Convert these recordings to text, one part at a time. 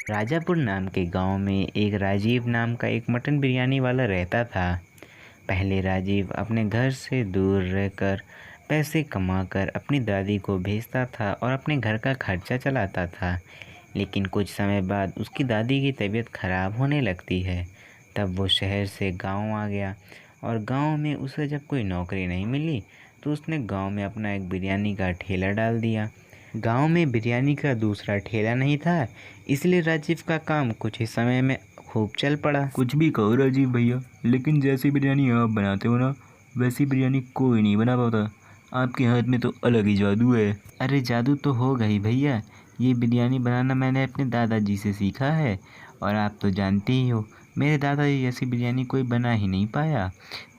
राजापुर नाम के गांव में एक राजीव नाम का एक मटन बिरयानी वाला रहता था। पहले राजीव अपने घर से दूर रहकर पैसे कमाकर अपनी दादी को भेजता था और अपने घर का खर्चा चलाता था। लेकिन कुछ समय बाद उसकी दादी की तबीयत खराब होने लगती है। तब वो शहर से गांव आ गया और गांव में उसे जब कोई नौकरी नहीं मिली तो उसने गांव में अपना एक बिरयानी का ठेला डाल दिया। गांव में बिरयानी का दूसरा ठेला नहीं था, इसलिए राजीव का काम कुछ ही समय में खूब चल पड़ा। कुछ भी कहो राजीव भैया, लेकिन जैसी बिरयानी आप बनाते हो ना, वैसी बिरयानी कोई नहीं बना पाता। आपके हाथ में तो अलग ही जादू है। अरे जादू तो होगा ही भैया, ये बिरयानी बनाना मैंने अपने दादाजी से सीखा है और आप तो जानते ही हो मेरे दादाजी जैसी बिरयानी कोई बना ही नहीं पाया।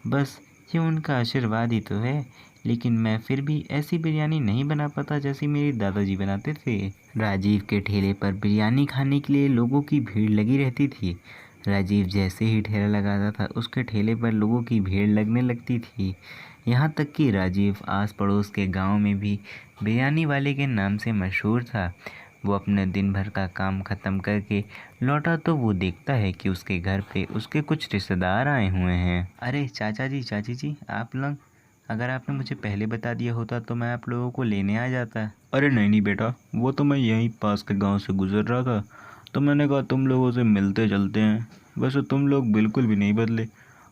बस ये उनका आशीर्वाद ही तो है, लेकिन मैं फिर भी ऐसी बिरयानी नहीं बना पाता जैसी मेरे दादाजी बनाते थे। राजीव के ठेले पर बिरयानी खाने के लिए लोगों की भीड़ लगी रहती थी। राजीव जैसे ही ठेला लगाता था उसके ठेले पर लोगों की भीड़ लगने लगती थी। यहाँ तक कि राजीव आस पड़ोस के गांव में भी बिरयानी वाले के नाम से मशहूर था। वो अपने दिन भर का काम ख़त्म करके लौटा तो वो देखता है कि उसके घर पे उसके कुछ रिश्तेदार आए हुए हैं। अरे चाचा जी, चाची जी, आप लोग, अगर आपने मुझे पहले बता दिया होता तो मैं आप लोगों को लेने आ जाता। अरे नहीं नहीं बेटा, वो तो मैं यहीं पास के गांव से गुजर रहा था, तो मैंने कहा तुम लोगों से मिलते चलते हैं। वैसे तुम लोग बिल्कुल भी नहीं बदले,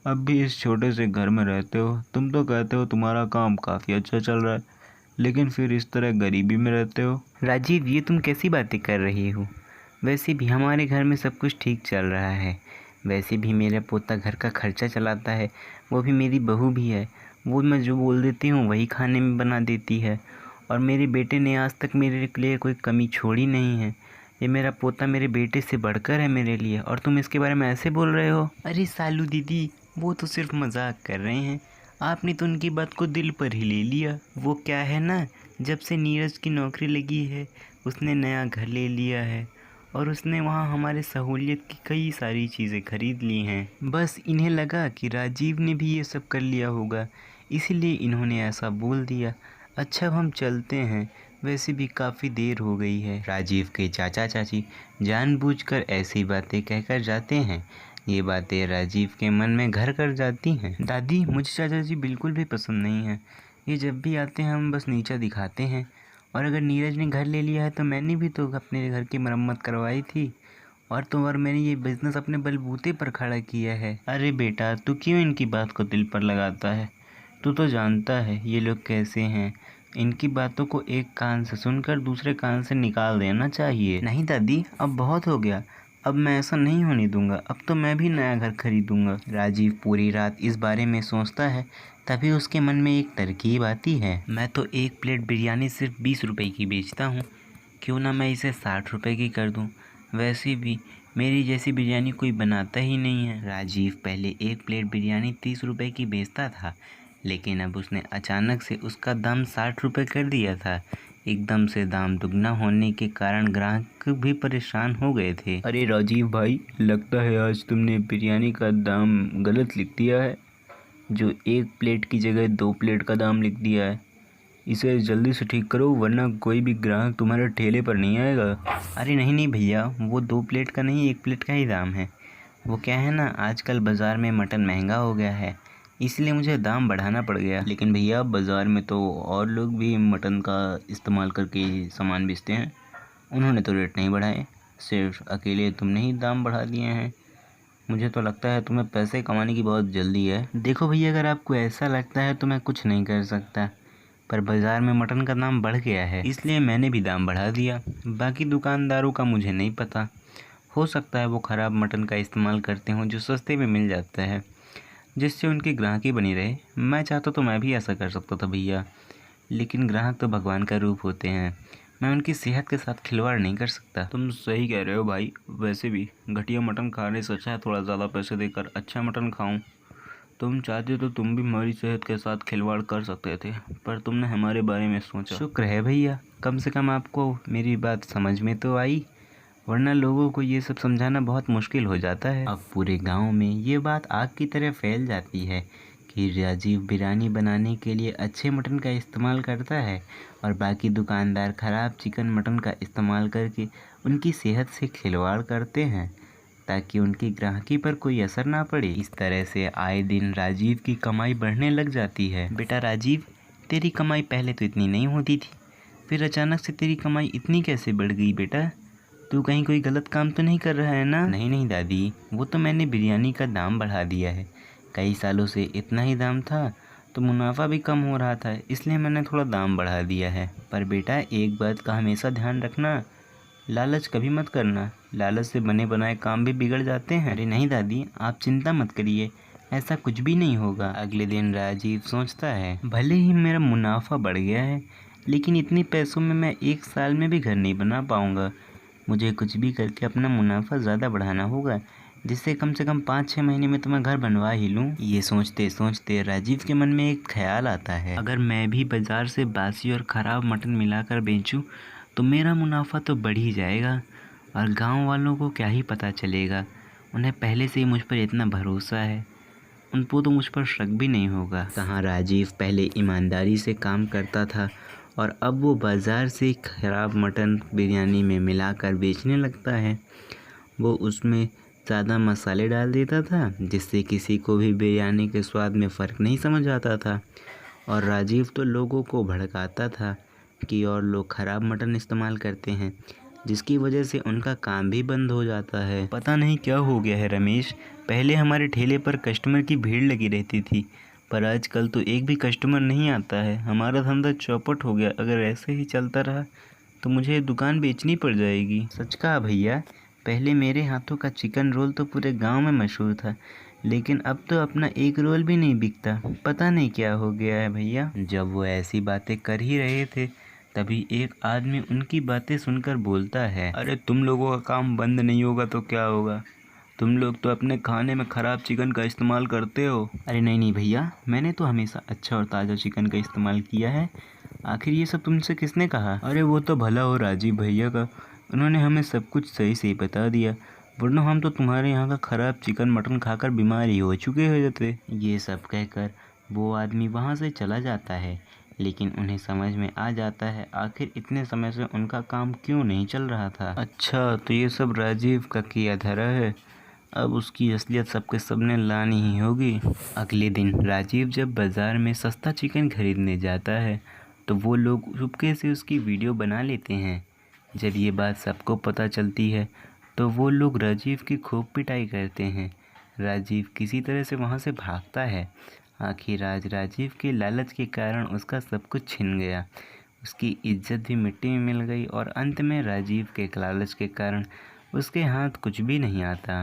अब भी इस छोटे से घर में रहते हो। तुम तो कहते हो तुम्हारा काम काफ़ी अच्छा चल रहा है, लेकिन फिर इस तरह गरीबी में रहते हो। राजीव, ये तुम कैसी बातें कर रही हो? वैसे भी हमारे घर में सब कुछ ठीक चल रहा है। वैसे भी मेरा पोता घर का खर्चा चलाता है, वो भी मेरी बहू भी है। वो मैं जो बोल देती हूँ वही खाने में बना देती है और मेरे बेटे ने आज तक मेरे लिए कोई कमी छोड़ी नहीं है। ये मेरा पोता मेरे बेटे से बढ़कर है मेरे लिए, और तुम इसके बारे में ऐसे बोल रहे हो? अरे सालू दीदी, वो तो सिर्फ मजाक कर रहे हैं, आपने तो उनकी बात को दिल पर ही ले लिया। वो क्या है ना, जब से नीरज की नौकरी लगी है उसने नया घर ले लिया है और उसने वहाँ हमारे सहूलियत की कई सारी चीज़ें खरीद ली हैं। बस इन्हें लगा कि राजीव ने भी ये सब कर लिया होगा, इसीलिए इन्होंने ऐसा बोल दिया। अच्छा अब हम चलते हैं, वैसे भी काफ़ी देर हो गई है। राजीव के चाचा चाची जानबूझकर ऐसी बातें कहकर जाते हैं। ये बातें राजीव के मन में घर कर जाती हैं। दादी, मुझे चाचा जी बिल्कुल भी पसंद नहीं है। ये जब भी आते हैं हम बस नीचा दिखाते हैं, और अगर नीरज ने घर ले लिया है तो मैंने भी तो अपने घर की मरम्मत करवाई थी, और मैंने ये बिज़नेस अपने बलबूते पर खड़ा किया है। अरे बेटा, तू क्यों इनकी बात को दिल पर लगाता है? तू तो जानता है ये लोग कैसे हैं। इनकी बातों को एक कान से सुनकर दूसरे कान से निकाल देना चाहिए। नहीं दादी, अब बहुत हो गया, अब मैं ऐसा नहीं होने दूंगा। अब तो मैं भी नया घर खरीदूंगा। राजीव पूरी रात इस बारे में सोचता है, तभी उसके मन में एक तरकीब आती है। मैं तो एक प्लेट बिरयानी सिर्फ 20 रुपए की बेचता हूँ, क्यों ना मैं इसे 60 रुपए की कर दूँ। वैसे भी मेरी जैसी बिरयानी कोई बनाता ही नहीं है। राजीव पहले एक प्लेट बिरयानी 30 रुपए की बेचता था, लेकिन अब उसने अचानक से उसका दाम 60 रुपये कर दिया था। एकदम से दाम दुगना होने के कारण ग्राहक भी परेशान हो गए थे। अरे राजीव भाई, लगता है आज तुमने बिरयानी का दाम गलत लिख दिया है। जो एक प्लेट की जगह 2 प्लेट का दाम लिख दिया है। इसे जल्दी से ठीक करो, वरना कोई भी ग्राहक तुम्हारे ठेले पर नहीं आएगा। अरे नहीं नहीं भैया, वो 2 प्लेट का नहीं, 1 प्लेट का ही दाम है। वो क्या है ना, आजकल बाज़ार में मटन महंगा हो गया है, इसलिए मुझे दाम बढ़ाना पड़ गया। लेकिन भैया, बाज़ार में तो और लोग भी मटन का इस्तेमाल करके सामान बेचते हैं, उन्होंने तो रेट नहीं बढ़ाए, सिर्फ अकेले तुमने ही दाम बढ़ा दिए हैं। मुझे तो लगता है तुम्हें पैसे कमाने की बहुत जल्दी है। देखो भैया, अगर आपको ऐसा लगता है तो मैं कुछ नहीं कर सकता, पर बाज़ार में मटन का दाम बढ़ गया है, इसलिए मैंने भी दाम बढ़ा दिया। बाकी दुकानदारों का मुझे नहीं पता, हो सकता है वो ख़राब मटन का इस्तेमाल करते हों जो सस्ते में मिल जाता है, जिससे उनकी ग्राहकी बनी रहे। मैं चाहता तो मैं भी ऐसा कर सकता था भैया, लेकिन ग्राहक तो भगवान का रूप होते हैं, मैं उनकी सेहत के साथ खिलवाड़ नहीं कर सकता। तुम सही कह रहे हो भाई। वैसे भी घटिया मटन खाने से अच्छा है थोड़ा ज़्यादा पैसे देकर अच्छा मटन खाऊं। तुम चाहते तो तुम भी हमारी सेहत के साथ खिलवाड़ कर सकते थे, पर तुमने हमारे बारे में सोचा। शुक्र है भैया, कम से कम आपको मेरी बात समझ में तो आई, वरना लोगों को ये सब समझाना बहुत मुश्किल हो जाता है। अब पूरे गांव में ये बात आग की तरह फैल जाती है कि राजीव बिरयानी बनाने के लिए अच्छे मटन का इस्तेमाल करता है और बाकी दुकानदार ख़राब चिकन मटन का इस्तेमाल करके उनकी सेहत से खिलवाड़ करते हैं ताकि उनकी ग्राहकी पर कोई असर ना पड़े। इस तरह से आए दिन राजीव की कमाई बढ़ने लग जाती है। बेटा राजीव, तेरी कमाई पहले तो इतनी नहीं होती थी, फिर अचानक से तेरी कमाई इतनी कैसे बढ़ गई बेटा? तू कहीं कोई गलत काम तो नहीं कर रहा है ना? नहीं नहीं दादी, वो तो मैंने बिरयानी का दाम बढ़ा दिया है। कई सालों से इतना ही दाम था तो मुनाफा भी कम हो रहा था, इसलिए मैंने थोड़ा दाम बढ़ा दिया है। पर बेटा एक बात का हमेशा ध्यान रखना, लालच कभी मत करना, लालच से बने बनाए काम भी बिगड़ जाते हैं। अरे नहीं दादी, आप चिंता मत करिए, ऐसा कुछ भी नहीं होगा। अगले दिन राजीव सोचता है, भले ही मेरा मुनाफा बढ़ गया है लेकिन इतने पैसों में मैं 1 साल में भी घर नहीं बना पाऊँगा। मुझे कुछ भी करके अपना मुनाफा ज़्यादा बढ़ाना होगा, जिससे कम से कम 5-6 महीने में तो मैं घर बनवा ही लूँ। ये सोचते सोचते राजीव के मन में एक ख्याल आता है, अगर मैं भी बाज़ार से बासी और ख़राब मटन मिलाकर बेचूँ तो मेरा मुनाफा तो बढ़ ही जाएगा और गांव वालों को क्या ही पता चलेगा। उन्हें पहले से ही मुझ पर इतना भरोसा है, उनको तो मुझ पर शक भी नहीं होगा। कहाँ राजीव पहले ईमानदारी से काम करता था और अब वो बाज़ार से ख़राब मटन बिरयानी में मिलाकर बेचने लगता है। वो उसमें ज़्यादा मसाले डाल देता था जिससे किसी को भी बिरयानी के स्वाद में फ़र्क नहीं समझ आता था और राजीव तो लोगों को भड़काता था कि और लोग ख़राब मटन इस्तेमाल करते हैं, जिसकी वजह से उनका काम भी बंद हो जाता है। पता नहीं क्या हो गया है रमेश, पहले हमारे ठेले पर कस्टमर की भीड़ लगी रहती थी पर आजकल तो एक भी कस्टमर नहीं आता है। हमारा धंधा चौपट हो गया, अगर ऐसे ही चलता रहा तो मुझे दुकान बेचनी पड़ जाएगी। सच कहा भैया, पहले मेरे हाथों का चिकन रोल तो पूरे गांव में मशहूर था लेकिन अब तो अपना एक रोल भी नहीं बिकता। पता नहीं क्या हो गया है भैया। जब वो ऐसी बातें कर ही रहे थे तभी एक आदमी उनकी बातें सुनकर बोलता है, अरे तुम लोगों का काम बंद नहीं होगा तो क्या होगा, तुम लोग तो अपने खाने में ख़राब चिकन का इस्तेमाल करते हो। अरे नहीं नहीं भैया, मैंने तो हमेशा अच्छा और ताज़ा चिकन का इस्तेमाल किया है, आखिर ये सब तुमसे किसने कहा? अरे वो तो भला हो राजीव भैया का, उन्होंने हमें सब कुछ सही से बता दिया, वरना हम तो तुम्हारे यहाँ का ख़राब चिकन मटन खाकर बीमार ही हो चुके होते। ये सब कहकर वो आदमी वहाँ से चला जाता है लेकिन उन्हें समझ में आ जाता है आखिर इतने समय से उनका काम क्यों नहीं चल रहा था। अच्छा तो ये सब राजीव का किया धरा है, अब उसकी असलियत सबके सामने लानी ही होगी। अगले दिन राजीव जब बाज़ार में सस्ता चिकन खरीदने जाता है तो वो लोग चुपके से उसकी वीडियो बना लेते हैं। जब ये बात सबको पता चलती है तो वो लोग राजीव की खूब पिटाई करते हैं। राजीव किसी तरह से वहाँ से भागता है। आखिर आज राजीव के लालच के कारण उसका सब कुछ छिन गया, उसकी इज्जत भी मिट्टी में मिल गई और अंत में राजीव के लालच के कारण उसके हाथ कुछ भी नहीं आता।